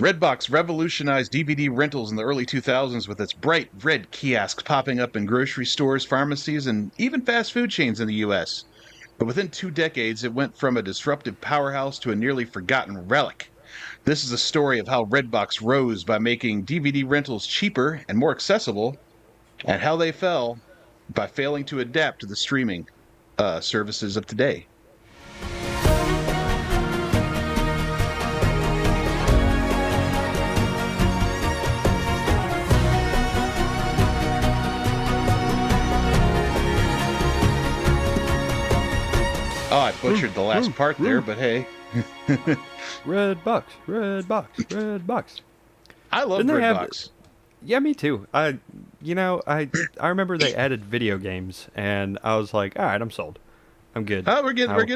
Redbox revolutionized DVD rentals in the early 2000s with its bright red kiosks popping up in grocery stores, pharmacies, and even fast food chains in the US. But within 2 decades, it went from a disruptive powerhouse to a nearly forgotten relic. This is a story of how Redbox rose by making DVD rentals cheaper and more accessible, and how they fell by failing to adapt to the streaming services of today. Oh, I butchered the last part there, but hey. Redbox, Redbox, Redbox. I love Redbox. Yeah, me too. I remember they added video games, and I was like, all right, I'm sold. I'm good. Oh, we're getting there.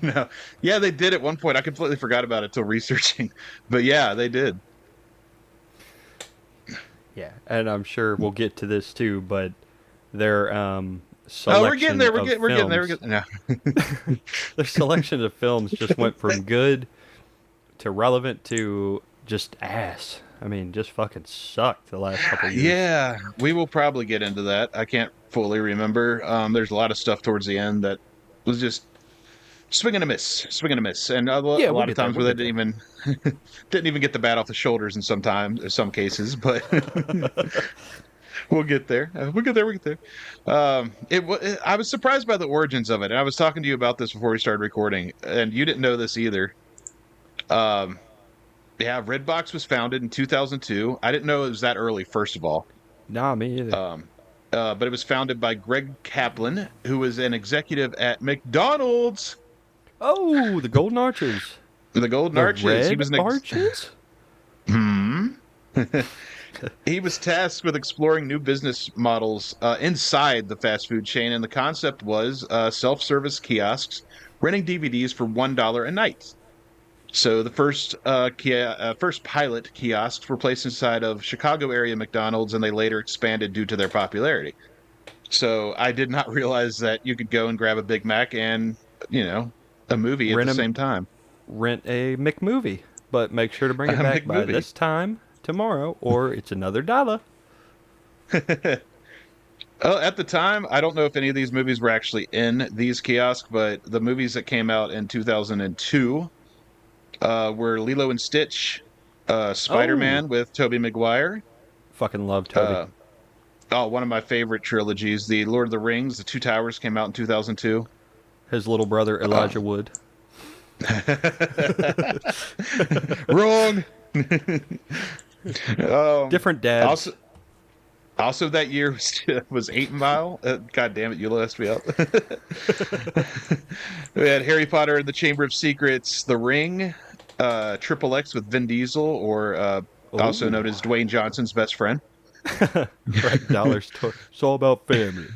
No. Yeah, they did at one point. I completely forgot about it till researching. But yeah, they did. Yeah, and I'm sure we'll get to this too, but their we're getting there. We're getting there. No. Their selection of films just went from good to relevant to just ass. I mean, just fucking sucked the last couple of years. Yeah, we will probably get into that. I can't fully remember. There's a lot of stuff towards the end that was just swing and a miss, and a lot of times where they didn't even get the bat off the shoulders in some cases, but. We'll get there. I was surprised by the origins of it, and I was talking to you about this before we started recording, and you didn't know this either. Yeah, Redbox was founded in 2002. I didn't know it was that early, first of all. Nah, me either. But it was founded by Greg Kaplan, who was an executive at McDonald's. Oh, the Golden Arches. The Golden Arches. Red he was Arches? He was tasked with exploring new business models inside the fast food chain, and the concept was self-service kiosks renting DVDs for $1 a night. So the first pilot kiosks were placed inside of Chicago area McDonald's, and they later expanded due to their popularity. So I did not realize that you could go and grab a Big Mac and, a movie at the same time. Rent a McMovie, but make sure to bring it back by this time tomorrow, or it's another $1. At the time, I don't know if any of these movies were actually in these kiosks, but the movies that came out in 2002 were Lilo and Stitch, Spider-Man with Tobey Maguire. Fucking love Tobey. One of my favorite trilogies, the Lord of the Rings, The Two Towers came out in 2002. His little brother, Elijah Wood. Wrong! Different dads. Also that year was 8 Mile. God damn it, you lost me up. We had Harry Potter and the Chamber of Secrets, The Ring, Triple X with Vin Diesel, or also known as Dwayne Johnson's best friend. Right, dollar store. It's all about family.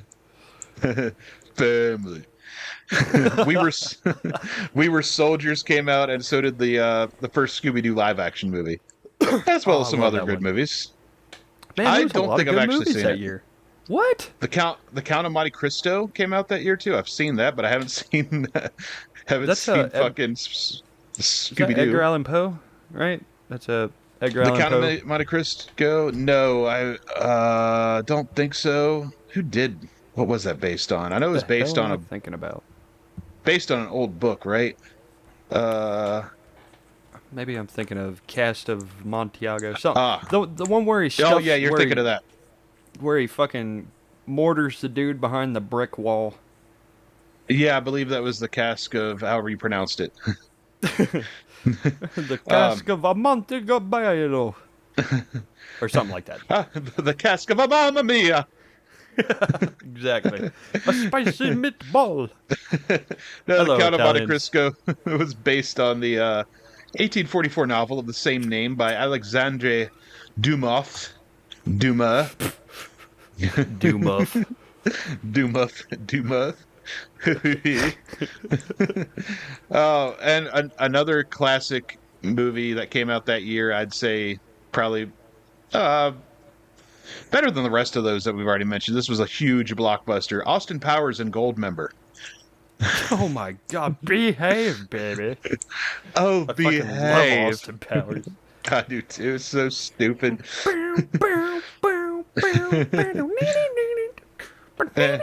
Family. We Were Soldiers came out, and so did the first Scooby-Doo live action movie, as well as some other good movies. Man, I don't think I've actually seen that year. What? The Count of Monte Cristo came out that year too. I've seen that, but I haven't seen fucking Scooby-Doo. Edgar Allan Poe, right? That's a Edgar Allan Poe. The Count of Monte Cristo? No, I don't think so. Who did? What was that based on? I know it was based on based on an old book, right? Maybe I'm thinking of Cast of Montiago. The one where he stuffs, oh yeah, you're thinking of that. Where he fucking mortars the dude behind the brick wall. Yeah, I believe that was the Cask of however you pronounced it. The Cask of Montigallo. Or something like that. The Cask of a Mamma Mia. Exactly. A spicy meatball. No, the Count of Monte Cristo was based on the 1844 novel of the same name by Alexandre Dumas. Dumas. Oh, and another classic movie that came out that year, I'd say probably better than the rest of those that we've already mentioned. This was a huge blockbuster. Austin Powers and Goldmember. Oh my god, behave, baby. Oh, I fucking love behave. Austin Powers. I do too. It's so stupid. Eh.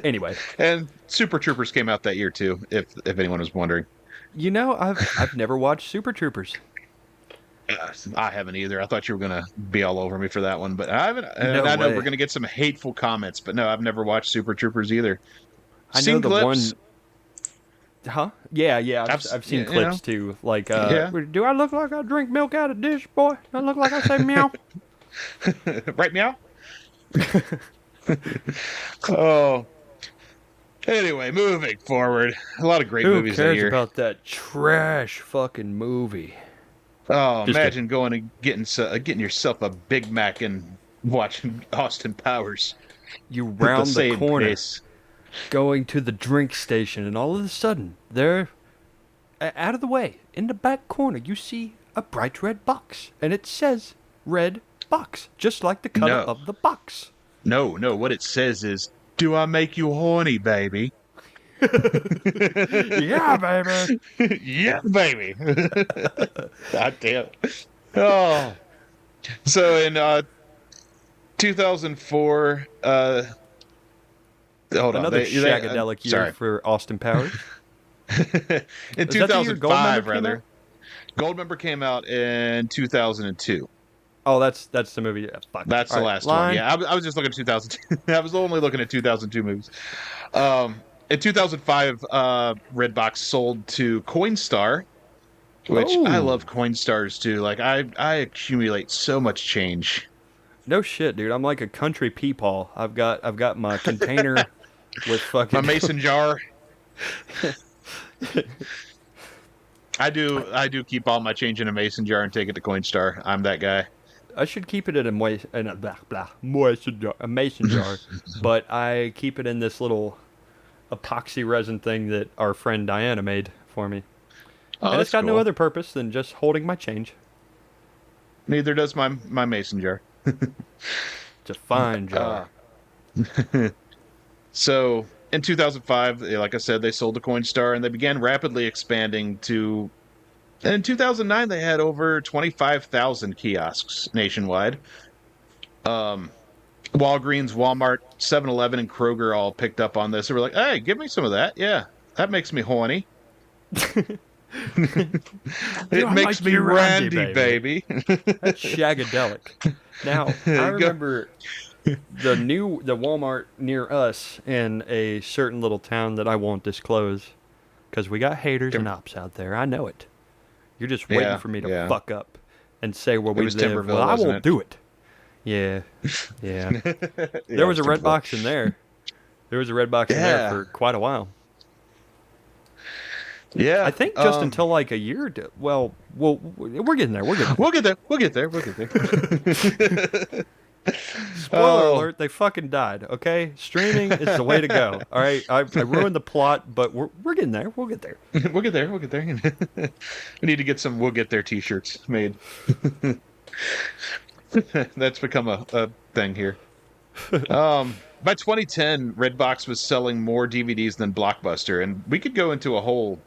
Anyway, And Super Troopers came out that year too, if anyone was wondering. I've never watched Super Troopers. I haven't either. I thought you were gonna be all over me for that one, but I haven't. And No I know we're way. gonna get some hateful comments, but no, I've never watched Super Troopers either. I know Seen the clips. one. Huh? Yeah. I've seen You know, clips too. Like, yeah, do I look like I drink milk out of dish, boy? Do I look like I say meow? right meow. Oh, anyway, moving forward, a lot of great Who movies that cares year. about that trash fucking movie? Oh, Just kidding. imagine going and getting yourself a Big Mac and watching Austin Powers You at the round the same corner, pace. going to the drink station, and all of a sudden, there, out of the way, in the back corner, you see a bright red box, and it says "Red Box," just like the color No, of the box. no. What it says is, "Do I make you horny, baby?" Yeah, baby. Yeah, baby. God damn. Oh, so in 2004, hold on, Another they shagadelic year sorry. for Austin Powers. In Is that the year 2005, Goldmember came out? rather, Goldmember came out in 2002. Oh, that's the movie. Yeah, fuck. That's All the right, last one. line. Yeah, I was just looking at 2002. I was only looking at 2002 movies. In 2005, Redbox sold to Coinstar, which I Oh, love Coinstars too. Like I accumulate so much change. no shit, dude. I'm like a country peepaw. I've got my container with My fucking. mason jar. I do keep all my change in a mason jar and take it to Coinstar. I'm that guy. I should keep it in a blah blah mason jar, a mason jar, but I keep it in this little epoxy resin thing that our friend Diana made for me, Oh, and it's that's got no cool. other purpose than just holding my change. Neither does my mason jar. It's a fine jar. Uh, so in 2005, like I said, they sold to Coinstar and they began rapidly expanding to. And in 2009, they had over 25,000 kiosks nationwide. Um, Walgreens, Walmart, 7-Eleven, and Kroger all picked up on this. They were like, "Hey, give me some of that. Yeah, that makes me horny. Do It I makes like me you, Randy, randy, baby? baby." That's shagadelic. Now I There you go. remember the Walmart near us in a certain little town that I won't disclose because we got haters and ops out there. I know it. You're just waiting Yeah, for me to yeah. fuck up and say where It we was live. Well, Timberville, I wasn't won't it? do it. Yeah, yeah. Yeah, There it was was a red Timberville. box in there. There was a red box in there Yeah, for quite a while. I yeah. think just until like a year. Well, we're getting there. We're getting there. We'll get there. We'll get there. We'll get there. Spoiler Oh, alert, they fucking died, okay? Streaming is the way to go. All right, I ruined the plot, but we're getting there. We'll get there. we'll get there. We'll get there. We need to get some "We'll get there" T-shirts made. That's become a thing here. By 2010, Redbox was selling more DVDs than Blockbuster, and we could go into a whole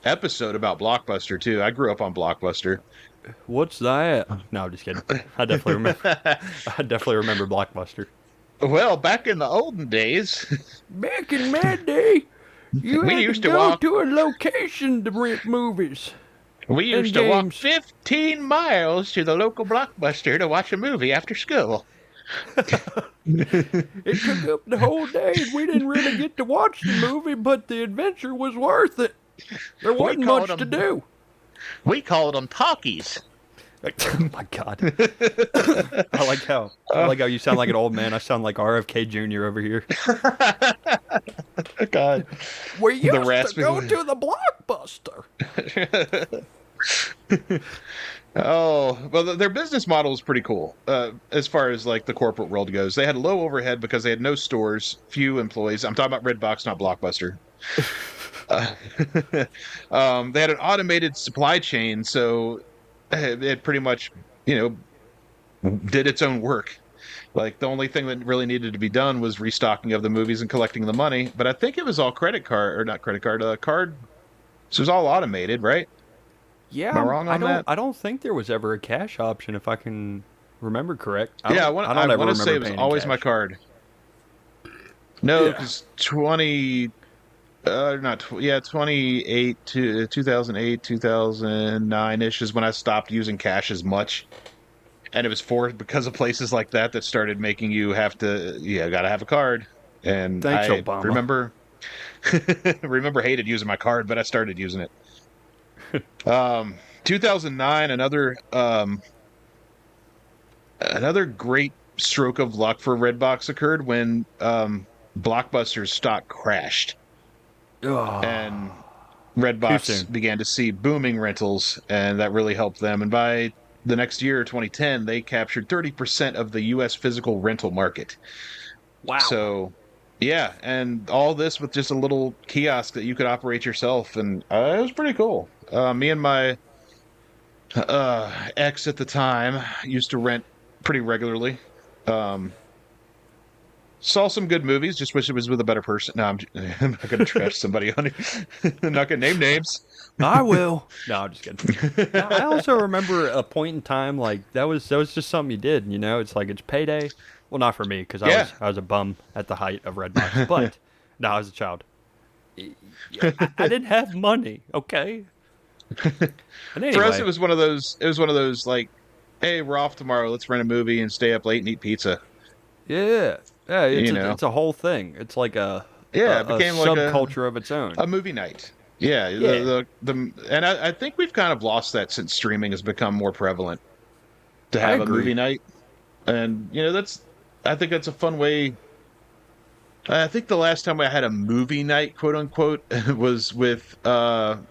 episode about Blockbuster too. I grew up on Blockbuster. What's that? No, just kidding. I definitely remember. I definitely remember Blockbuster. Well, back in the olden days, Back in my day, you we had to used to go walk to a location to rent movies we and used to walk games. 15 miles to the local Blockbuster to watch a movie after school. It took up the whole day, and we didn't really get to watch the movie, but the adventure was worth it. There We wasn't called much to them do. we called them talkies. Oh my god! I like how you sound like an old man. I sound like RFK Jr. over here. God, We the used to raspy go one. to the Blockbuster. Oh, well, their business model is pretty cool. As far as like the corporate world goes, they had low overhead because they had no stores, few employees. I'm talking about Redbox, not Blockbuster. Uh, they had an automated supply chain, so it pretty much, did its own work. Like the only thing that really needed to be done was restocking of the movies and collecting the money. But I think it was all credit card or not credit card, card. So it was all automated, right? Am Yeah, I wrong I on don't that? I don't think there was ever a cash option if I can remember correct. Yeah, I I don't ever want to say remember it was paying in always my cash. card. No, Yeah. because 20 not tw- yeah 28 to 2008 2009ish is when I stopped using cash as much, and it was because of places like that that started making you have to, yeah, gotta have a card. And Thanks, I Obama. remember remember hated using my card, but I started using it. 2009, another great stroke of luck for Redbox occurred when Blockbuster's stock crashed Oh, and too Redbox soon. began to see booming rentals, and that really helped them. And by the next year, 2010, they captured 30% of the U.S. physical rental market. Wow. So, yeah, and all this with just a little kiosk that you could operate yourself, and it was pretty cool. Me and my ex at the time used to rent pretty regularly. Um, Saw some good movies. Just wish it was with a better person. No, I'm not going to trash somebody on it. I'm not going to name names. I will. No, I'm just kidding. No, I also remember a point in time like that was just something you did. You know, it's like it's payday. Well, not for me because Yeah. I was a bum at the height of Redbox. But no, as a child, I didn't have money. Okay. And For us, it anyway, was one of those. It was one of those like, hey, we're off tomorrow. Let's rent a movie and stay up late and eat pizza. yeah, yeah, You know. it's a whole thing. It's like Yeah, it a became like subculture of its own. a movie night. Yeah, Yeah, and I think we've kind of lost that since streaming has become more prevalent to I have a agree. movie night. And that's I think that's a fun way. I think the last time I had a movie night, quote unquote, was with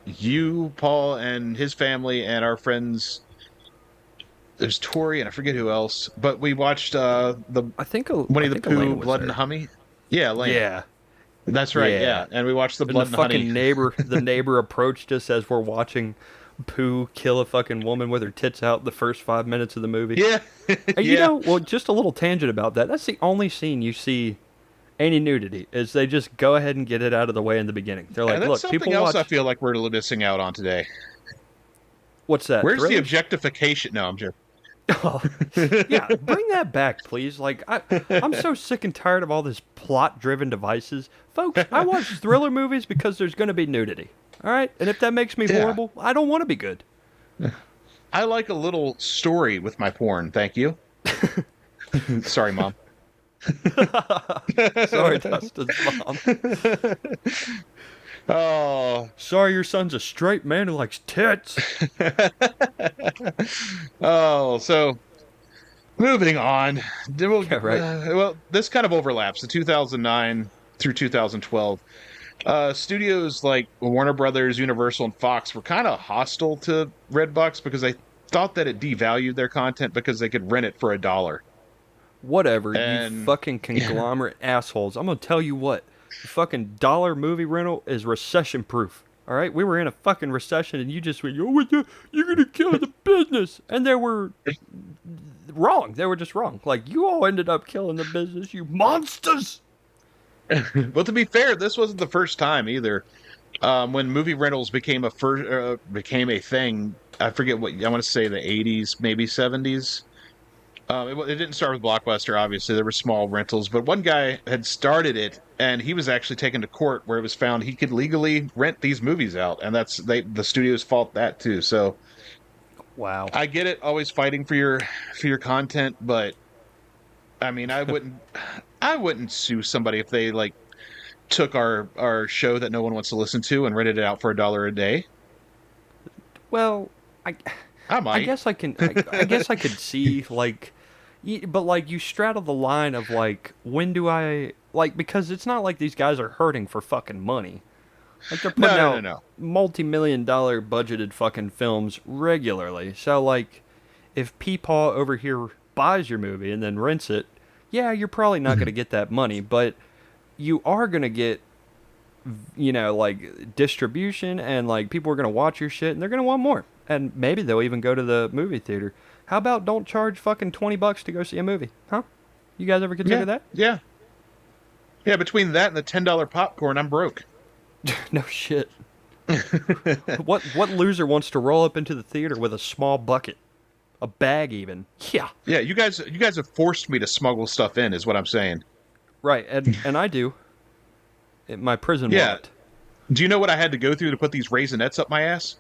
you, Paul, and his family, and our friends. There's Tori and I forget who else, but we watched the I Winnie the think Elena Pooh, was Blood and there. Honey. Yeah, Elena. Yeah, That's right. yeah. Yeah, and we watched the And Blood and Honey. the neighbor approached us as we're watching Pooh kill a fucking woman with her tits out the first 5 minutes of the movie. Yeah, And yeah, well, just a little tangent about that. That's the only scene you see any nudity is they just go ahead and get it out of the way in the beginning. They're and like, that's look, something people else I watch. feel like we're missing out on today. What's that? Where's the Thrillers? objectification? No, I'm joking. Oh, yeah, bring that back, please. Like, I'm so sick and tired of all this plot-driven devices, folks. I watch thriller movies because there's going to be nudity. All right, and if that makes me Yeah, horrible, I don't want to be good. I like a little story with my porn. Thank you. Sorry, mom. Sorry, Dustin's mom. Oh, Sorry, your son's a straight man who likes tits. oh. So moving on. Yeah, right. Well, this kind of overlaps the 2009 through 2012. Studios like Warner Brothers, Universal, and Fox were kind of hostile to Redbox because they thought that it devalued their content because they could rent it for $1. Whatever, you And fucking conglomerate assholes. I'm gonna tell you what. The fucking dollar movie rental is recession proof. All right, we were in a fucking recession, and you just went, "Oh, you're gonna kill the business," and they were wrong. They were just wrong. Like you all ended up killing the business, you monsters. well, to be fair, this wasn't the first time either. When movie rentals became a thing, I forget what I want to say, the 80s, maybe 70s. It didn't start with Blockbuster, obviously. There were small rentals, but one guy had started it, and he was actually taken to court where it was found he could legally rent these movies out, and the studio's fault that too. So Wow. I get it, always fighting for your content, but I mean, I wouldn't sue somebody if they like took our show that no one wants to listen to and rented it out for $1 a day. Well, I I I might. guess I can. I guess I could see like, but like you straddle the line of like when do I like because it's not like these guys are hurting for fucking money. Like they're No, putting no, no, out no. multi-million-dollar budgeted fucking films regularly. So like, if Peepaw over here buys your movie and then rents it, yeah, you're probably not gonna get that money, but you are gonna get like distribution and like people are gonna watch your shit and they're gonna want more. And maybe they'll even go to the movie theater. How about don't charge fucking $20 to go see a movie, huh? You guys ever consider Yeah, that? yeah, yeah. Between that and the $10 popcorn, I'm broke. No shit. What loser wants to roll up into the theater with a small bucket, a bag even? Yeah, Yeah, you guys have forced me to smuggle stuff in, is what I'm saying. right. And I do. My prison Yeah. wallet. Do you know what I had to go through to put these raisinets up my ass?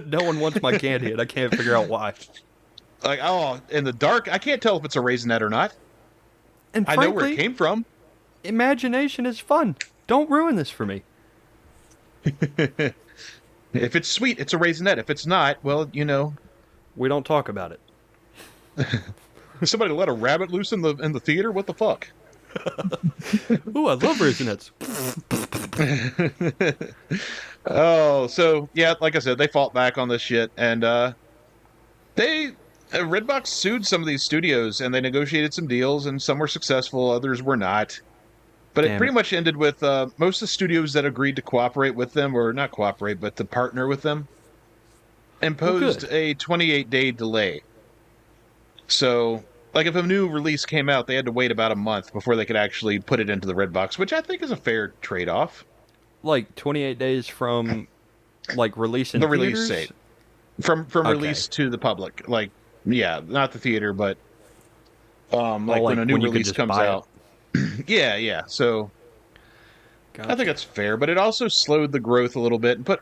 No one wants my candy, and I can't figure out why. Like, oh, in the dark, I can't tell if it's a raisinette or not. And I know where it frankly, came from. imagination is fun. Don't ruin this for me. If it's sweet, it's a raisinette. If it's not, well, We don't talk about it. somebody let a rabbit loose in the theater. What the fuck? Ooh, I love raisinets. Oh, so yeah, like I said, they fought back on this shit, and they Redbox sued some of these studios, and they negotiated some deals, and some were successful, others were not. But it Damn pretty it. much ended with most of the studios that agreed to cooperate with them, or not cooperate, but to partner with them, Well, imposed good. a 28-day delay. So, like, if a new release came out, they had to wait about a month before they could actually put it into the Redbox, which I think is a fair trade-off. Like 28 days from like release in The release theaters. date from Okay. release to the public, like, yeah, not the theater, but Oh, like when like a new when you could release just comes buy it. out. Yeah, yeah. So I think Gotcha. that's fair, but it also slowed the growth a little bit and put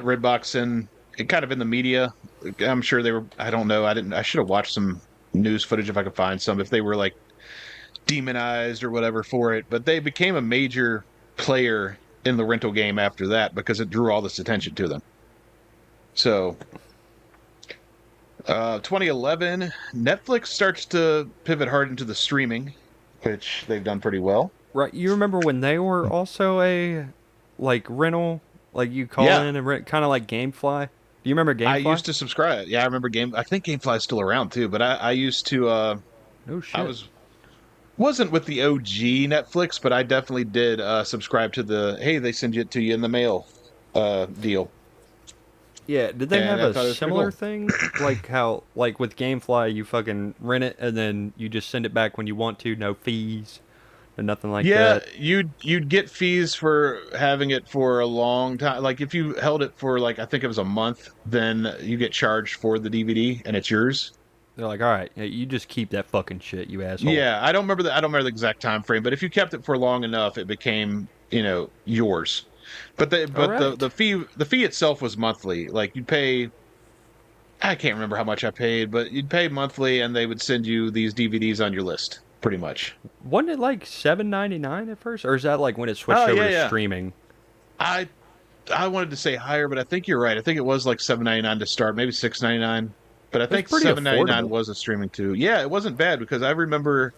Redbox in kind of in the media. I'm sure they were. I don't know. I didn't. I should have watched some news footage if I could find some. If they were like demonized or whatever for it, but they became a major player in the rental game after that because it drew all this attention to them. So, 2011, Netflix starts to pivot hard into the streaming, which they've done pretty well. Right. You remember when they were also a like rental, like you call Yeah, in and rent, kind of like GameFly. Do you remember I GameFly? used to subscribe. Yeah, I remember Game. I think GameFly is still around too, but I used to. No I shit. wasn't with the OG Netflix, but I definitely did subscribe to the hey, they send it to you in the mail deal, Yeah. Did they and have I a thought it was pretty similar cool. thing? Like how, like with GameFly, you fucking rent it and then you just send it back when you want to, no fees or nothing like Yeah, that. you'd get fees for having it for a long time. Like if you held it for like I think it was a month, then you get charged for the DVD and it's yours. They're like, all right, you just keep that fucking shit, you asshole. Yeah, I don't remember the exact time frame, but if you kept it for long enough, it became, yours. But the All but the right. the fee itself was monthly. Like you'd pay I can't remember how much I paid, but you'd pay monthly and they would send you these DVDs on your list, pretty much. Wasn't it like 7.99 at first, or is that like when it switched Oh over yeah, to yeah. streaming? I I wanted to say higher, but I think you're right. I think it was like 7.99 to start, maybe 6.99. But I It was think pretty 7.99 affordable. was a streaming too. Yeah, it wasn't bad because I remember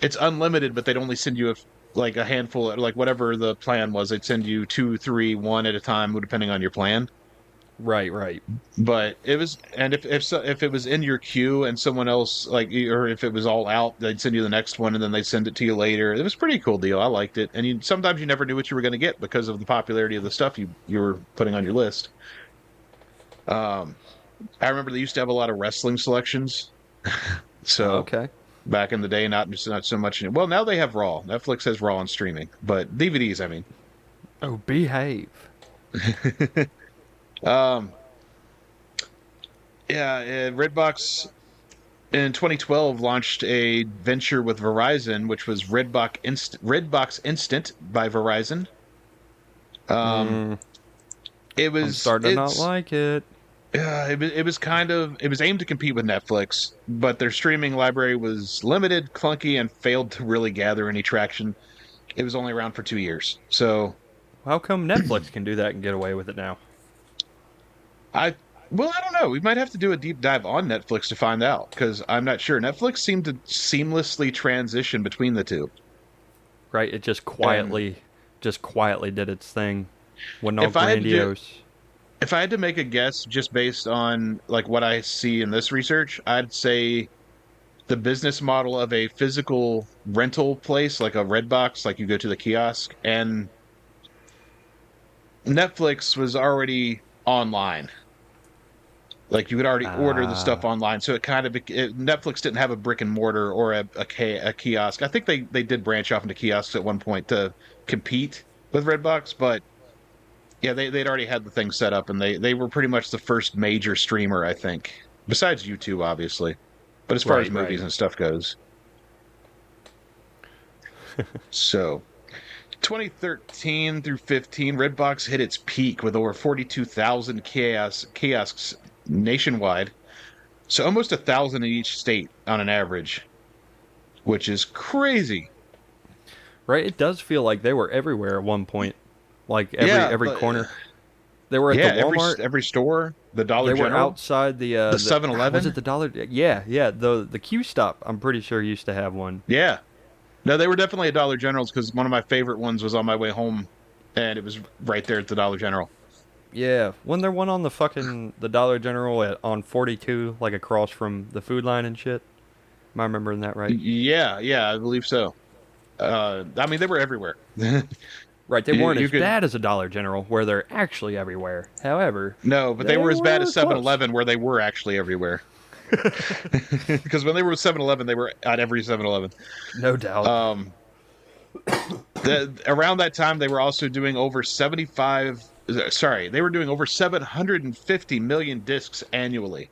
it's unlimited, but they'd only send you like a handful, like whatever the plan was. They'd send you two, three, one at a time, depending on your plan. Right, right. But it was, and if it was in your queue and someone else or if it was all out, they'd send you the next one and then they'd send it to you later. It was a pretty cool deal. I liked it, and sometimes you never knew what you were going to get because of the popularity of the stuff you were putting on your list. Um, I remember they used to have a lot of wrestling selections. So Okay. back in the day, not so much. Well, now they have Raw. Netflix has Raw on streaming, but DVDs. I mean, Oh, behave. um, yeah, Redbox in 2012 launched a venture with Verizon, which was Redbox Instant by Verizon. Um, Mm, it I'm was starting to not it's like it. it was it was aimed to compete with Netflix, but their streaming library was limited, clunky, and failed to really gather any traction. It was only around for 2 years, so How come Netflix can do that and get away with it now? I I don't know. We might have to do a deep dive on Netflix to find out because I'm not sure. Netflix seemed to seamlessly transition between the two, Right? It and just quietly did its thing. Wasn't all if I had to do grandiose. if I had to make a guess just based on like what I see in this research, I'd say the business model of a physical rental place like a Redbox, like you go to the kiosk, and Netflix was already online. Like you could already order the stuff Ah, online, so Netflix didn't have a brick and mortar or a kiosk. I think they did branch off into kiosks at one point to compete with Redbox, but yeah, they'd already had the thing set up, and they were pretty much the first major streamer, I think, besides YouTube, obviously. But as far as right, movies right. and stuff goes, so 2013 through 15, Redbox hit its peak with over 42,000 kiosks nationwide. So almost 1,000 in each state on an average, which is crazy. Right? It does feel like they were everywhere at one point. Like Yeah, every corner. They were at the yeah, Walmart. every store, the Dollar They were General, outside the the 7-Eleven. was it the dollar? Yeah, yeah. The Q stop. I'm pretty sure used to have one. Yeah. No, they were definitely at Dollar General's because one of my favorite ones was on my way home, and it was right there at the Dollar General. Yeah, when there one on the Dollar General on 42, like across from the Food Line and shit. Am I remembering that right? Yeah, yeah, I believe so. I mean, they were everywhere. Right, they weren't You as could bad as a Dollar General where they're actually everywhere. However, no, but they they were as bad as were close. 7-Eleven, where they were actually everywhere. Because when they were with 7-Eleven, they were at every 7-Eleven. No doubt. Um, around that time, they were also doing over 75. Sorry, they were doing over 750 million discs annually.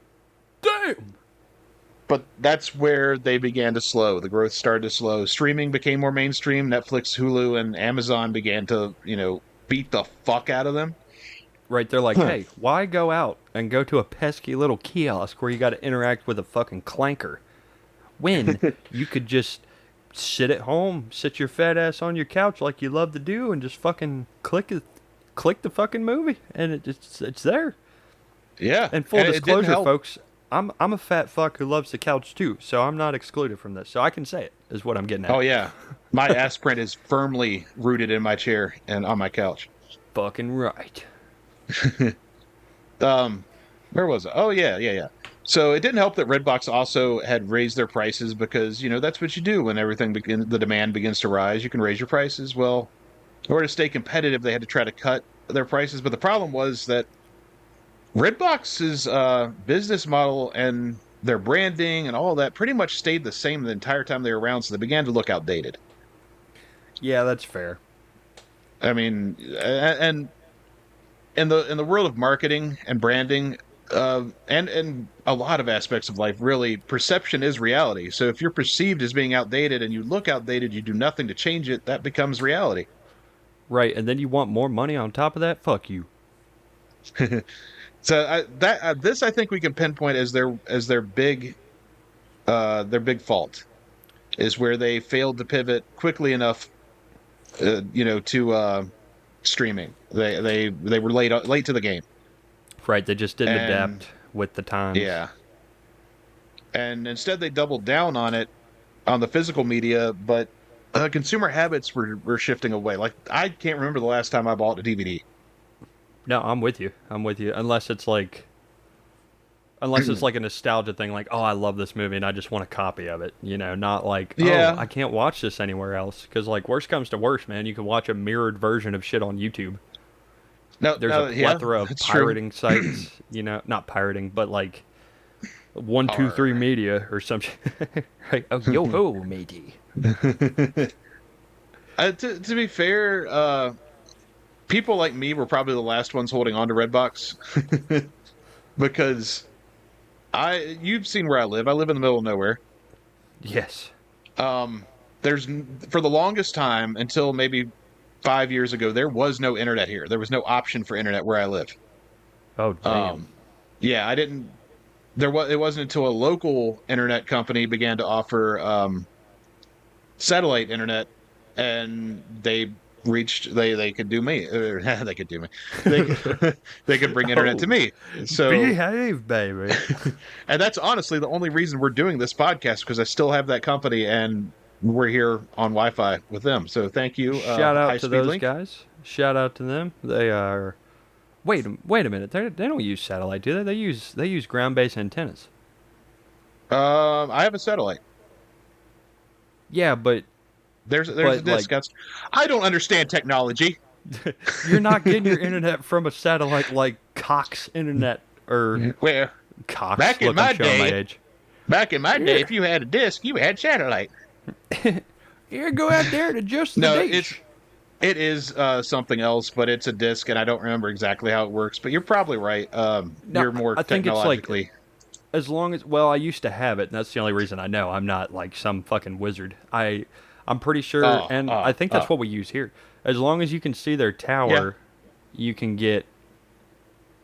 Damn. But that's where they began to slow. The growth started to slow. Streaming became more mainstream. Netflix, Hulu, and Amazon began to, beat the fuck out of them. Right, they're like, Huh. hey, why go out and go to a pesky little kiosk where you got to interact with a fucking clanker when you could just sit at home, sit your fat ass on your couch like you love to do, and just fucking click the fucking movie, and it's there. Yeah, And full and it didn't disclosure, help. folks, I'm a fat fuck who loves the couch too, so I'm not excluded from this. So I can say it is what I'm getting Oh at. yeah, my ass print is firmly rooted in my chair and on my couch. Fucking right. Um, where was it? Oh yeah, yeah, yeah. So it didn't help that Redbox also had raised their prices because that's what you do when the demand begins to rise. You can raise your prices. Well, in order to stay competitive, they had to try to cut their prices. But the problem was that Redbox's business model and their branding and all that pretty much stayed the same the entire time they were around. So they began to look outdated. Yeah, that's fair. I mean, and in the world of marketing and branding, and a lot of aspects of life, really, perception is reality. So if you're perceived as being outdated and you look outdated, you do nothing to change it, that becomes reality. Right, and then you want more money on top of that? Fuck you. So this I think we can pinpoint as their big fault is where they failed to pivot quickly enough, to streaming. They were late to the game, Right, they just didn't and adapt with the times. yeah, and instead they doubled down on the physical media, but consumer habits were shifting away. Like I can't remember the last time I bought a DVD. No, I'm with you. I'm with you. Unless it's like a nostalgia thing, like, oh, I love this movie and I just want a copy of it. Not like, oh, Yeah. I can't watch this anywhere else. Because, like, worst comes to worst, man, you can watch a mirrored version of shit on YouTube. No, There's a no, yeah, plethora of that's true. pirating sites, not pirating, but like 123 Arr. Media or some shit. Right? Oh, yo ho, matey. To be fair, people like me were probably the last ones holding on to Redbox because you've seen where I live. I live in the middle of nowhere. Yes. Um, for the longest time until maybe 5 years ago, there was no internet here. There was no option for internet where I live. Oh, damn. Um, yeah, I didn't. It wasn't until a local internet company began to offer satellite internet, and they could do me. They could do me. They they could bring internet to Oh, me. So, behave, baby. and that's honestly the only reason we're doing this podcast because I still have that company and we're here on Wi-Fi with them. So thank you, Shout High out to Speed those Link. guys. Shout out to them. They are. Wait a minute. They don't use satellite, do they? They use ground based antennas. I have a satellite. Yeah, There's a but like disc. I don't understand technology. you're not getting your internet from a satellite like Cox Internet or Where? Cox. Back in Look, I'm my showing my day, age. back in my day, Here, if you had a disc, you had satellite. here, go out there and adjust the No, dish. it is something else, but it's a disc, and I don't remember exactly how it works. But you're probably right. No, You're more I think it's like technologically. as long as well, I used to have it, and that's the only reason I know. I'm not like some fucking wizard. I'm pretty sure, Oh, and I oh, think that's oh. what we use here. As long as you can see their Yeah, tower, you can get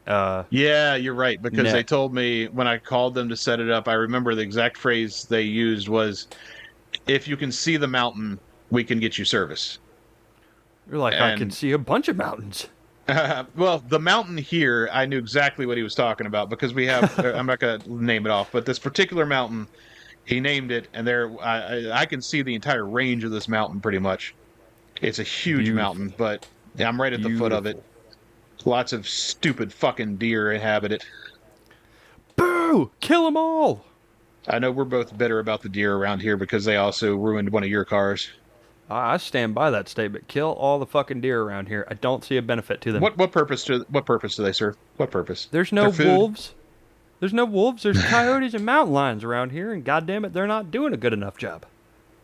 yeah, you're right. Because they net. told me when I called them to set it up, I remember the exact phrase they used was, "If you can see the mountain, we can get you service." You're like, I can And see a bunch of mountains. well, the mountain here, I knew exactly what he was talking about because we have. I'm not going to name it off, but this particular mountain, he named it, and I can see the entire range of this mountain pretty much. It's a huge Beautiful, mountain, but I'm right at the foot of it. beautiful. Lots of stupid fucking deer inhabit it. Boo! Kill them all. I know we're both bitter about the deer around here because they also ruined one of your cars. I stand by that statement. Kill all the fucking deer around here. I don't see a benefit to them. What purpose do they serve? What purpose? There's no They're food. wolves. There's no wolves. There's coyotes and mountain lions around here, and goddamn it, they're not doing a good enough job.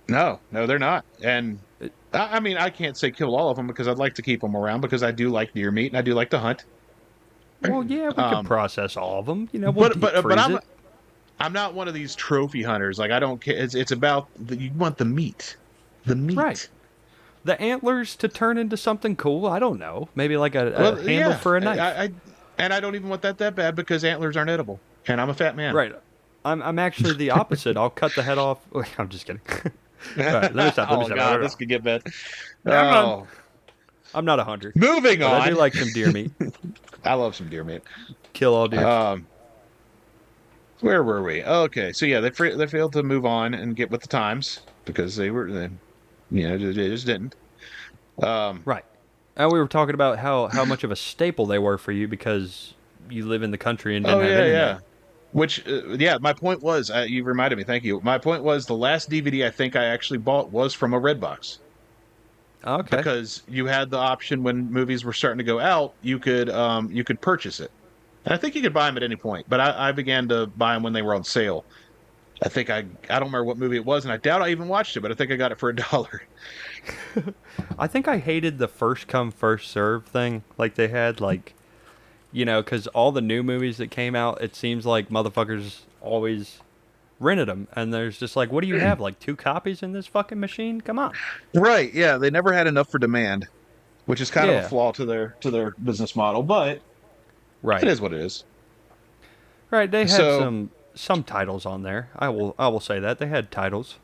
No, no, they're not. And It, I mean, I can't say kill all of them because I'd like to keep them around because I do like deer meat and I do like to hunt. well, yeah, we could Um, process all of them. You know, we'll but deep but but freeze I'm it. I'm not one of these trophy hunters. Like I don't care. It's about you want the meat, the Right. meat. The antlers to turn into something cool. I don't know. Maybe like a Well, handle yeah, for a knife. I and I don't even want that bad because antlers aren't edible, and I'm a fat man. Right. I'm actually the opposite. I'll cut the head off. I'm just kidding. All right, let me stop. Let me Oh stop. God, this could get bad. I'm not, Oh, I'm not a hunter, moving but I do on. like some deer meat. I love some deer meat. Kill all deer. Um, where were we? Okay, so yeah, they failed to move on and get with the times because they just didn't. Um, Right. And we were talking about how much of a staple they were for you because you live in the country and oh didn't have yeah, internet. yeah. Which yeah, my point was you reminded me. Thank you. My point was the last DVD I think I actually bought was from a Redbox Okay. because you had the option when movies were starting to go out, you could purchase it. And I think you could buy them at any point, but I began to buy them when they were on sale. I don't remember what movie it was, and I doubt I even watched it, but I think I got it for $1. I think I hated the first come first serve thing like they had because all the new movies that came out, it seems like motherfuckers always rented them, and there's just like, what do you have? Like two copies in this fucking machine? Come on. Right? Yeah, they never had enough for demand, which is kind of a Yeah. flaw to their business model, but it Right. is what it is. Right. They had So some titles on there. I will say that they had titles.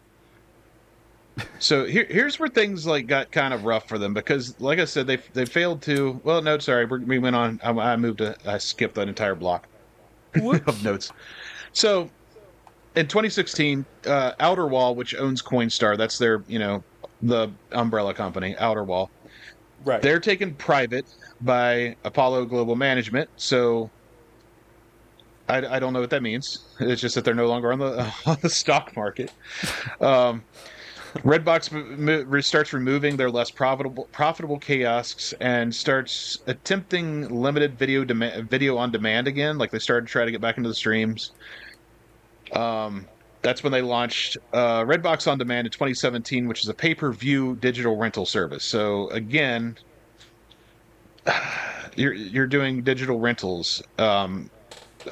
So here's where things like got kind of rough for them because, like I said, they failed to. Well, no, sorry, we went on. I skipped an entire block of Whoops. notes. So in 2016, Outer Wall, which owns Coinstar, that's their the umbrella company, Outer Wall, Right. they're taken private by Apollo Global Management. So I don't know what that means. It's just that they're no longer on the on the stock market. Um, Redbox starts removing their less profitable kiosks and starts attempting limited video on demand again. Like they started to try to get back into the streams. That's when they launched Redbox on Demand in 2017, which is a pay-per-view digital rental service. So again, you're doing digital rentals.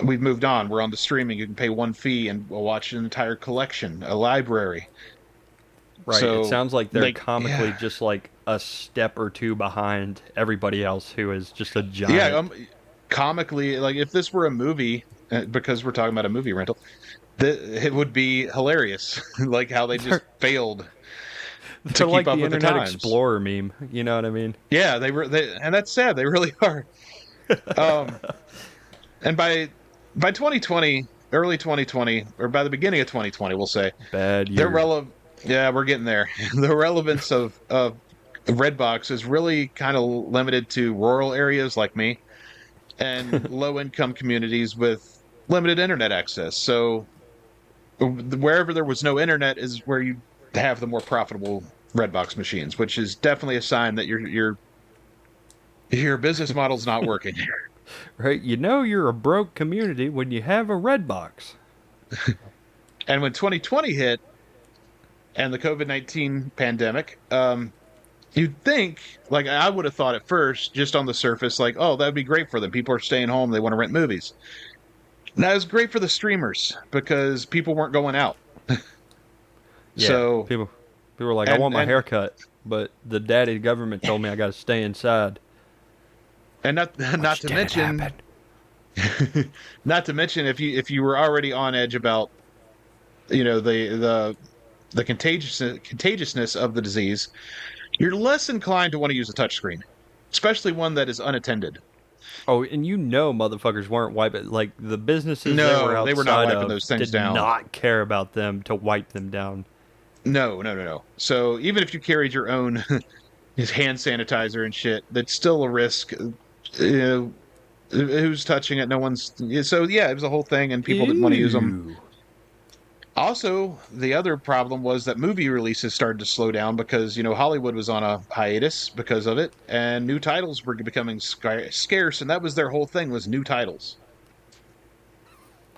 We've moved on. We're on the streaming. You can pay one fee and we'll watch an entire collection, a library. Right. It So sounds like they're like comically yeah, just like a step or two behind everybody else who is just a yeah. giant. Comically, like if this were a movie, because we're talking about a movie rental, it would be hilarious. Like how they just They're failed to they're keep like up the with the Internet times. Explorer meme. You know what I mean? Yeah, and that's sad. They really are. Um, and by 2020, early 2020, or by the beginning of 2020, we'll say Bad they're year. relevant. Yeah, we're getting there. The relevance of Redbox is really kind of limited to rural areas like me and low income communities with limited internet access. So wherever there was no internet is where you have the more profitable Redbox machines, which is definitely a sign that your business model's not working. Right? You know you're a broke community when you have a Redbox. And when 2020 hit and the COVID-19 pandemic, you'd think, like I would have thought at first, just on the surface, like, oh, that'd be great for them. People are staying home, they want to rent movies. And that was great for the streamers because people weren't going out. Yeah, So people were like, I and want my and hair cut, but the daddy government told me I got to stay inside, and not not which to didn't mention happen. not to mention if you were already on edge about the contagiousness of the disease, you're less inclined to want to use a touchscreen, especially one that is unattended. Oh, and motherfuckers weren't wiping. Like, the businesses they were No, they were not outside wiping of those things did down. not care about them to wipe them down. No, no, no, no. So even if you carried your own his hand sanitizer and shit, that's still a risk. Who's touching it? No one's. So yeah, it was a whole thing, and people didn't want to use them. Ew. Also, the other problem was that movie releases started to slow down because Hollywood was on a hiatus because of it, and new titles were becoming scarce, and that was their whole thing was new titles.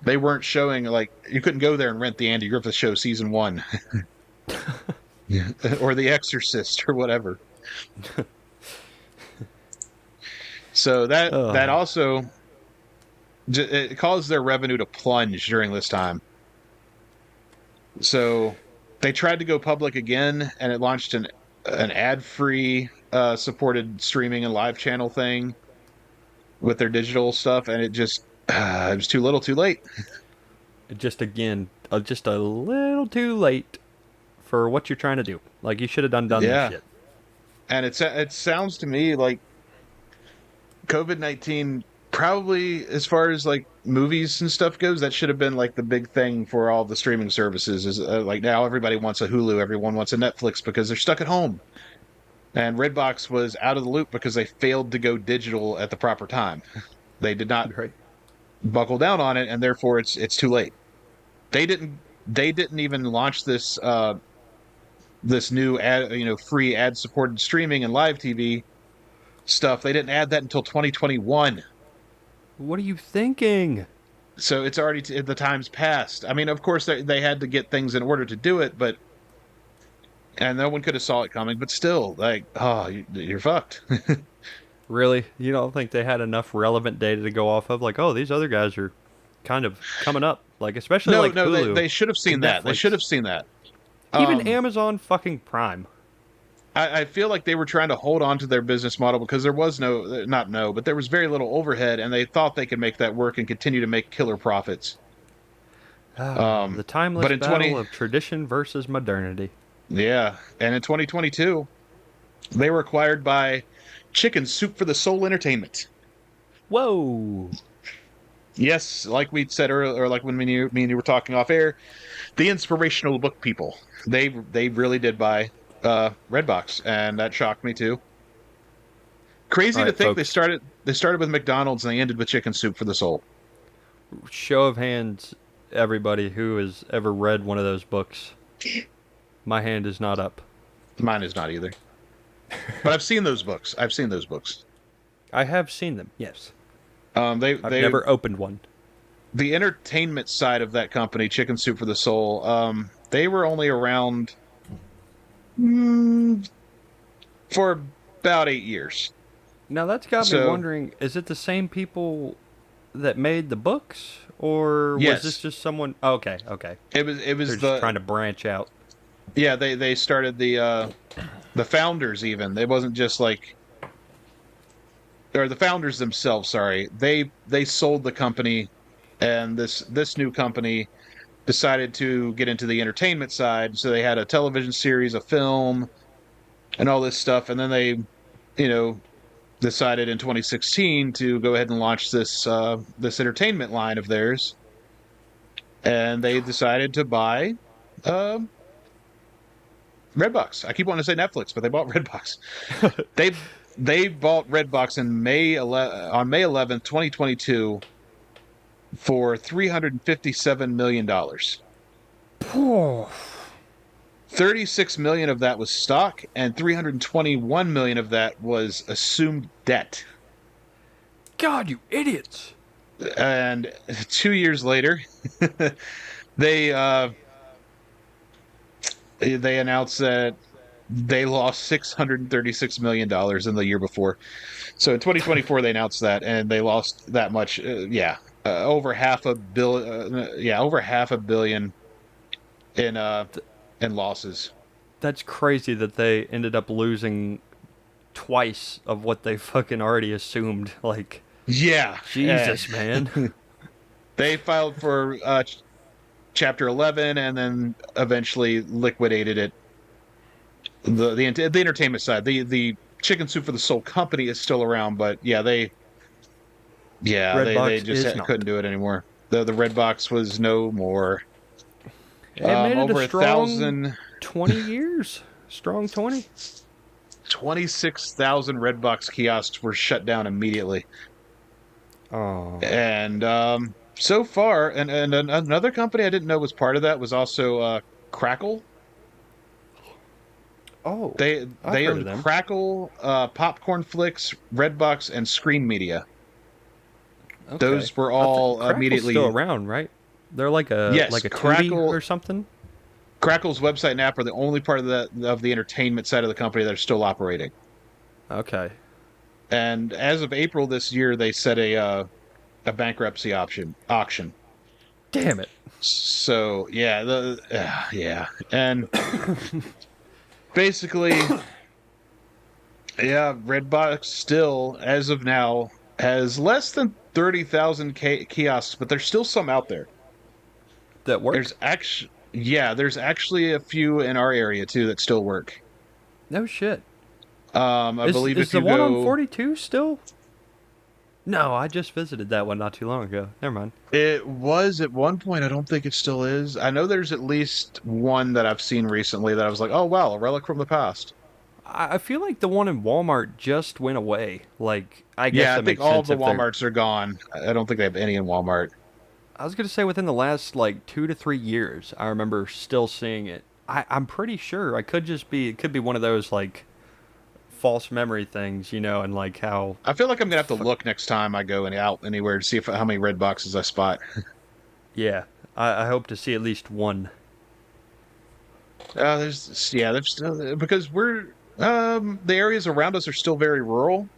They weren't showing like you couldn't go there and rent the Andy Griffith Show season one or The Exorcist or whatever. So that Oh, also it caused their revenue to plunge during this time. So they tried to go public again, and it launched an ad free supported streaming and live channel thing with their digital stuff, and it was too little, too late. just again, just a little too late for what you're trying to do. Like, you should have done this Yeah, shit. and it sounds to me like COVID-19 probably as far as like movies and stuff goes, that should have been like the big thing for all the streaming services. Is like now everybody wants a Hulu, everyone wants a Netflix because they're stuck at home. And Redbox was out of the loop because they failed to go digital at the proper time. They did not Right. buckle down on it, and therefore it's too late. They didn't even launch this new free ad supported streaming and live TV stuff. They didn't add that until 2021. What are you thinking? So it's already the time's passed. I mean, of course they had to get things in order to do it, but and no one could have saw it coming. But still, like, oh, you're fucked. Really? You don't think they had enough relevant data to go off of? Like, oh, these other guys are kind of coming up. Like, especially No, like no, Hulu they should have seen and that. They should Netflix. have seen that. Even Um, Amazon fucking Prime. I feel like they were trying to hold on to their business model because there was not no, but there was very little overhead, and they thought they could make that work and continue to make killer profits. The But timeless in battle of tradition versus modernity. yeah, and in 2022, they were acquired by Chicken Soup for the Soul Entertainment. Whoa. Yes, like we said earlier, or like when me and you were talking off air, the inspirational book people. They really did buy Redbox, and that shocked me too. All Crazy to right, think folks. they started with McDonald's and they ended with Chicken Soup for the Soul. Show of hands, everybody who has ever read one of those books. My hand is not up. Mine is not either. But I've seen those books. I've seen those books. I have seen them, yes. I've They never opened one. the entertainment side of that company, Chicken Soup for the Soul. They were only around mm, for about 8 years. Now that's got me So wondering, is it the same people that made the books? Or was this yes, just someone? Oh, okay, okay. it They're was just the trying to branch out. yeah they started the founders even. They wasn't just like or the founders themselves. Sorry, they sold the company, and this new company decided to get into the entertainment side. So they had a television series, a film, and all this stuff, and then they, you know, decided in 2016 to go ahead and launch this entertainment line of theirs, and they decided to buy uh, Redbox. I keep wanting to say Netflix, but they bought Redbox. They they bought Redbox in on May 11th, 2022 for $357 million. Oh, 36 million of that was stock, and 321 million of that was assumed debt. God, you idiots! And 2 years later, they uh, they announced that they lost $636 million in the year before. So in 2024, they announced that, and they lost that much. Over half a billion. Over half a billion in Th- in losses. that's crazy that they ended up losing twice of what they fucking already assumed. Like, Yeah, Jesus, man. they filed for Chapter 11, and then eventually liquidated it. The entertainment side, the Chicken Soup for the Soul company is still around, but they Redbox just is couldn't not. do it anymore. The Redbox was no more. It made it a Over a strong thousand 20 years. Strong 20. 26,000 Redbox kiosks were shut down immediately. Oh. And so far, and another company I didn't know was part of that was also Crackle. Oh. I've They heard of owned them. Crackle, Popcorn Flicks, Redbox, and Screen Media. Okay. Those were I think all Crackle's still immediately. around, right? They're like a Yes, Tubi or something. Crackle's website and app are the only part of the entertainment side of the company that are still operating. Okay. And as of April this year, they set a bankruptcy auction. Damn it. So and basically, Redbox still, as of now, has less than 30,000 kiosks, but there's still some out there. That work? There's actually a few in our area too that still work. No shit. I believe Is if the you one on go, 42 still? No, I just visited that one not too long ago. Never mind. it was at one point. I don't think it still is. I know there's at least one that I've seen recently that I was like, oh wow, a relic from the past. I feel like the one in Walmart just went away. Like, I guess Yeah, I that think makes all of sense the if they're. WalMarts are gone. I don't think they have any in Walmart. I was gonna say within the last like 2 to 3 years, I remember still seeing it. I'm pretty sure. I could just be. It could be one of those like false memory things, and like how. I feel like I'm gonna have to Fu- look next time I go out anywhere to see if how many red boxes I spot. yeah, I hope to see at least one. There's still because the areas around us are still very rural,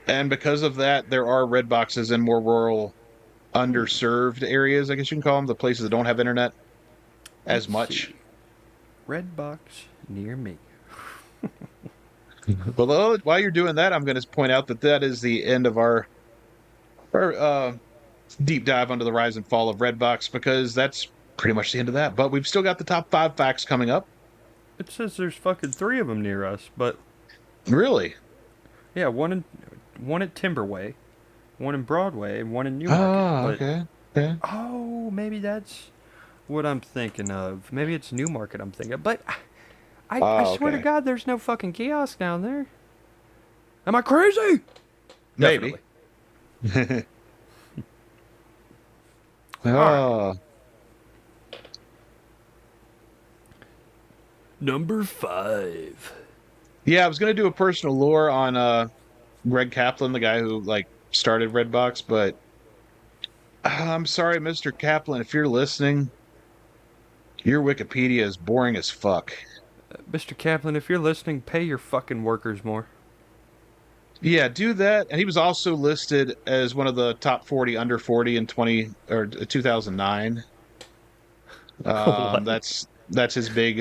and because of that, there are red boxes in more rural, underserved areas. I guess you can call them the places that don't have internet as Let's much. see. Red box near me. But while you're doing that, I'm going to point out that that is the end of our deep dive onto the rise and fall of Redbox because that's pretty much the end of that. But we've still got the top 5 facts coming up. It says there's fucking three of them near us, but Really? yeah, one at Timberway, one in Broadway, and one in Newmarket. Oh, But okay. Okay. oh, maybe that's what I'm thinking of. Maybe it's Newmarket I'm thinking. But I Oh, swear to okay. God, there's no fucking kiosk down there. Am I crazy? Maybe. Definitely. All right. Oh, Number 5. yeah. I was gonna do a personal lore on Greg Kaplan, the guy who like started Redbox, but I'm sorry, Mr. Kaplan, if you're listening, your Wikipedia is boring as fuck. Mr. Kaplan, if you're listening, pay your fucking workers more. Yeah, do that. And he was also listed as one of the top 40 under 40 in 2009. What? That's his big.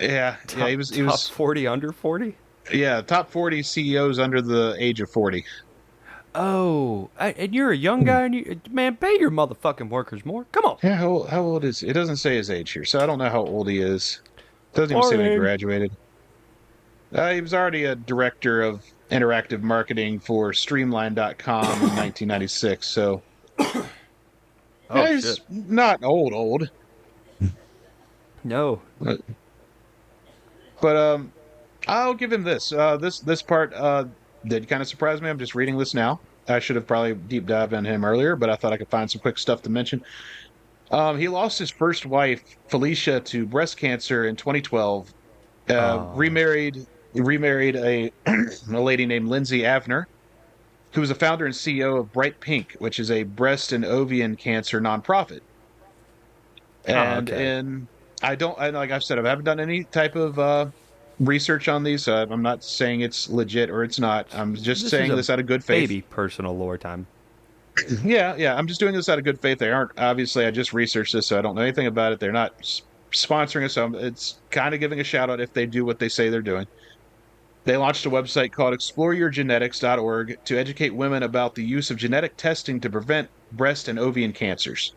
Yeah. He Top was 40 under 40? yeah top 40 CEOs under the age of 40. Oh, and you're a young guy, and man, pay your motherfucking workers more. Come on. Yeah, how old is he? It doesn't say his age here, so I don't know how old he is. Doesn't even say when he Boring. graduated. He was already a director of interactive marketing for Streamline.com in 1996, so Oh yeah, shit. he's not old. No. But, I'll give him this. This part did kind of surprise me. I'm just reading this now. I should have probably deep dived on him earlier, but I thought I could find some quick stuff to mention. He lost his first wife, Felicia, to breast cancer in 2012. Oh. Remarried He remarried a lady named Lindsay Avner, who was the founder and CEO of Bright Pink, which is a breast and ovarian cancer nonprofit. Oh, And okay. like I've said, I haven't done any type of research on these. So I'm not saying it's legit or it's not. I'm just This is saying a this out of good faith. baby personal lore time. Yeah, yeah. I'm just doing this out of good faith. They aren't obviously. I just researched this, so I don't know anything about it. They're not sponsoring us, so it's kind of giving a shout out if they do what they say they're doing. They launched a website called exploreyourgenetics.org to educate women about the use of genetic testing to prevent breast and ovarian cancers.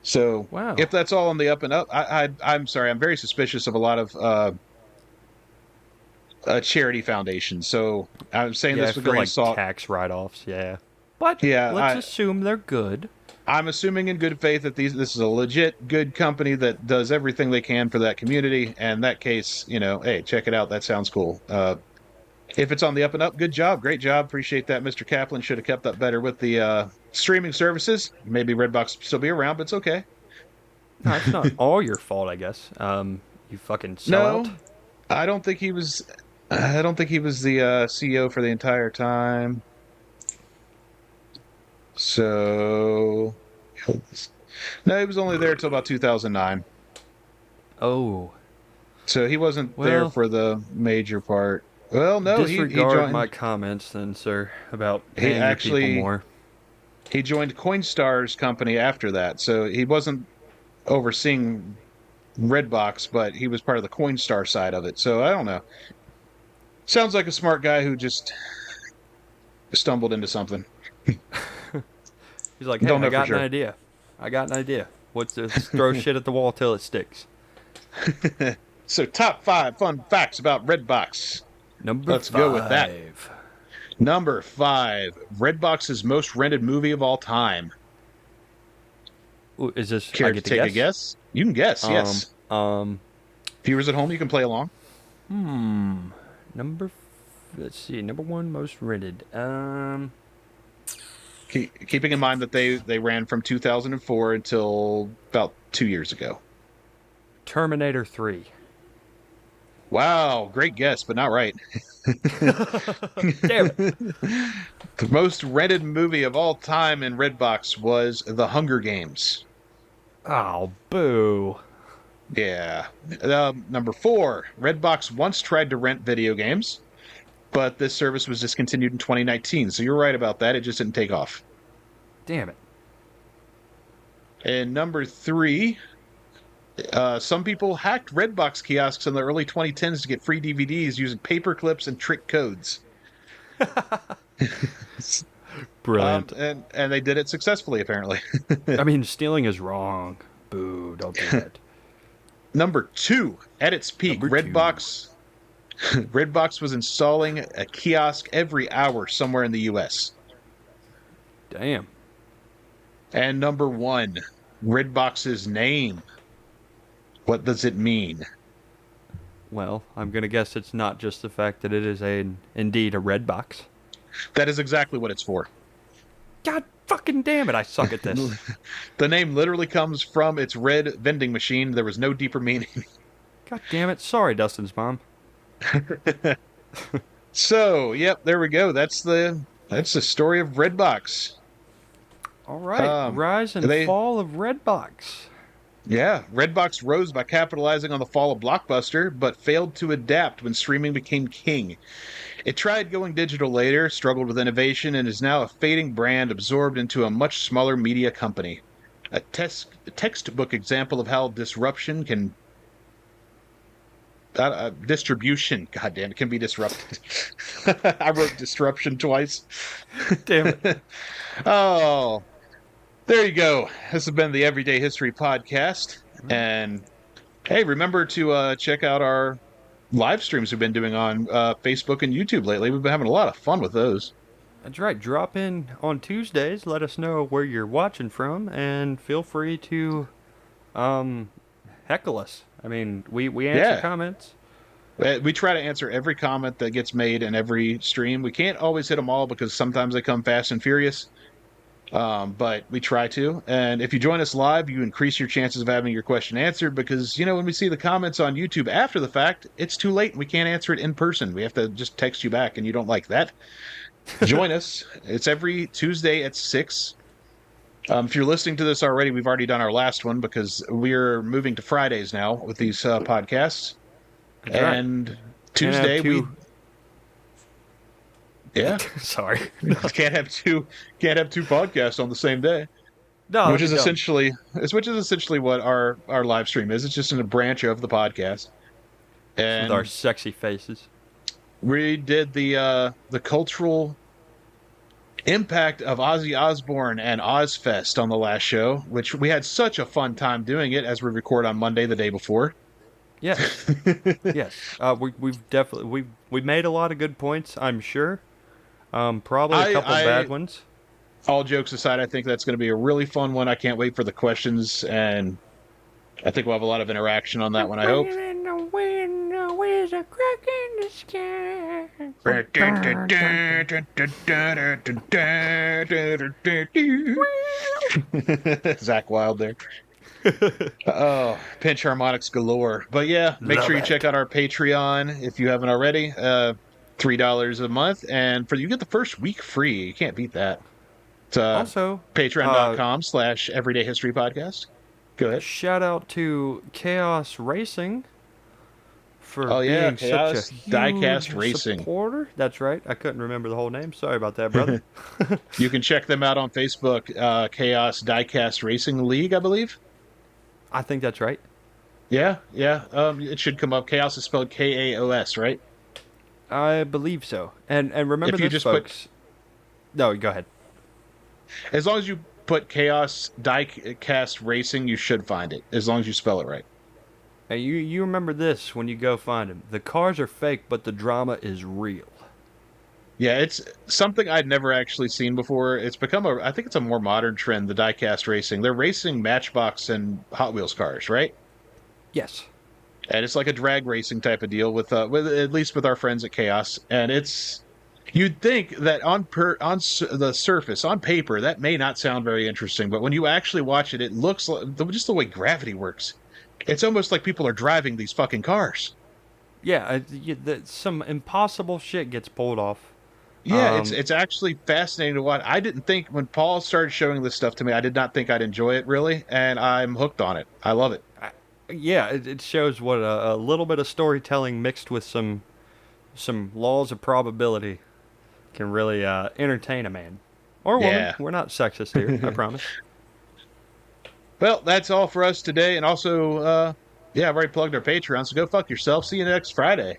So Wow. if that's all on the up and up, I'm sorry, I'm very suspicious of a lot of charity foundations. So I'm saying Yeah, I this with a feel grain of like salt. tax write-offs. Yeah, but Yeah, let's assume they're good. I'm assuming in good faith that this is a legit good company that does everything they can for that community. And in that case, hey, check it out. That sounds cool. If it's on the up and up, good job, great job. Appreciate that, Mr. Kaplan. Should have kept up better with the streaming services. Maybe Redbox will still be around, but it's okay. No, it's not all your fault, I guess. You fucking sellout. No, I don't think he was. I don't think he was the CEO for the entire time. So no, he was only there until about 2009. Oh, So he wasn't there well, for the major part. Well, no, he disregard joined. my comments then, sir, about He paying your people actually more. he joined Coinstar's company after that. So he wasn't overseeing Redbox, but he was part of the Coinstar side of it. So I don't know. Sounds like a smart guy who just stumbled into something. He's like, hey, Don't I know for got an sure. idea. I got an idea. What's this? Throw shit at the wall till it sticks. So top 5 fun facts about Redbox. Number Let's go with that. 5. Number 5, Redbox's most rented movie of all time. Ooh, is this? I Care to get to take a guess. guess? You can guess, Um, yes. um, Viewers at home, you can play along. hmm. Number. Let's see. Number 1 most rented. Keeping in mind that they ran from 2004 until about 2 years ago. Terminator 3. Wow, great guess, but not right. Damn it. The most rented movie of all time in Redbox was The Hunger Games. Oh, boo. Yeah. Number 4, Redbox once tried to rent video games, but this service was discontinued in 2019. So you're right about that. It just didn't take off. Damn it. And number 3, some people hacked Redbox kiosks in the early 2010s to get free DVDs using paper clips and trick codes. Brilliant. And they did it successfully, apparently. I mean, stealing is wrong. Boo, don't do that. Number 2, at its peak, Number 2. Redbox was installing a kiosk every hour somewhere in the U.S. Damn. And number 1, Redbox's name. What does it mean? Well, I'm gonna guess it's not just the fact that it is indeed a red box. That is exactly what it's for. God fucking damn it, I suck at this. The name literally comes from its red vending machine. There was no deeper meaning. God damn it. Sorry, Dustin's mom. So, yep, there we go. That's the story of Redbox. All right, rise and They fall of Redbox. Yeah, Redbox rose by capitalizing on the fall of Blockbuster, but failed to adapt when streaming became king. It tried going digital later, struggled with innovation, and is now a fading brand absorbed into a much smaller media company. A textbook example of how disruption can distribution, goddamn, it can be disrupted. I wrote disruption twice. Damn it. Oh, there you go. This has been the Everyday History Podcast. And hey, remember to check out our live streams we've been doing on Facebook and YouTube lately. We've been having a lot of fun with those. That's right. Drop in on Tuesdays. Let us know where you're watching from, and feel free to heckle us. I mean, we answer Yeah. comments. We try to answer every comment that gets made in every stream. We can't always hit them all because sometimes they come fast and furious. But we try to. And if you join us live, you increase your chances of having your question answered because, when we see the comments on YouTube after the fact, it's too late and we can't answer it in person. We have to just text you back, and you don't like that. Join us. It's every Tuesday at 6. If you're listening to this already, we've already done our last one because we're moving to Fridays now with these podcasts. That's right. And Can't have Tuesday, two. yeah, Sorry. can't have two podcasts on the same day. No, that'd which be is dumb. essentially which is essentially what our live stream is. It's just in a branch of the podcast, With our and sexy faces. we did the cultural impact of Ozzy Osbourne and Ozfest on the last show, which we had such a fun time doing it as we record on Monday the day before. Yes. Yes. We've definitely we made a lot of good points, I'm sure. Probably a couple I bad ones. all jokes aside, I think that's going to be a really fun one. I can't wait for the questions, and I think we'll have a lot of interaction on that one. I hope. In the wind, there's a crack in the Zach Wild there. sky. Oh, pinch harmonics galore. But yeah, make Love sure you check it. out our Patreon if you haven't already. $3 a month, and you get the first week free. You can't beat that. It's Also, patreon.com/, Everyday History Podcast. Go ahead. shout out to Chaos Racing for Oh yeah, being such a Chaos Diecast huge Racing. supporter. That's right. I couldn't remember the whole name. Sorry about that, brother. You can check them out on Facebook, Chaos Diecast Racing League, I believe. I think that's right. Yeah, yeah. It should come up. Chaos is spelled Kaos, right? I believe so. And remember If you this, just put, folks. No, go ahead. as long as you put Chaos Diecast Racing, you should find it. As long as you spell it right. Hey, you remember this when you go find him. The cars are fake, but the drama is real. Yeah, it's something I'd never actually seen before. It's become I think it's a more modern trend, the diecast racing. They're racing Matchbox and Hot Wheels cars, right? Yes. And it's like a drag racing type of deal with at least with our friends at Chaos. And you'd think that the surface, on paper, that may not sound very interesting, but when you actually watch it, it looks like just the way gravity works. It's almost like people are driving these fucking cars. Yeah, some impossible shit gets pulled off. Yeah, it's Um, it's actually fascinating to watch. I didn't think when Paul started showing this stuff to me, I did not think I'd enjoy it really, and I'm hooked on it. I love it. I, yeah, it shows what a little bit of storytelling mixed with some laws of probability can really entertain a man or woman. Yeah. We're not sexist here, I promise. Well, that's all for us today, and also, yeah, I've already plugged our Patreon, so go fuck yourself. See you next Friday.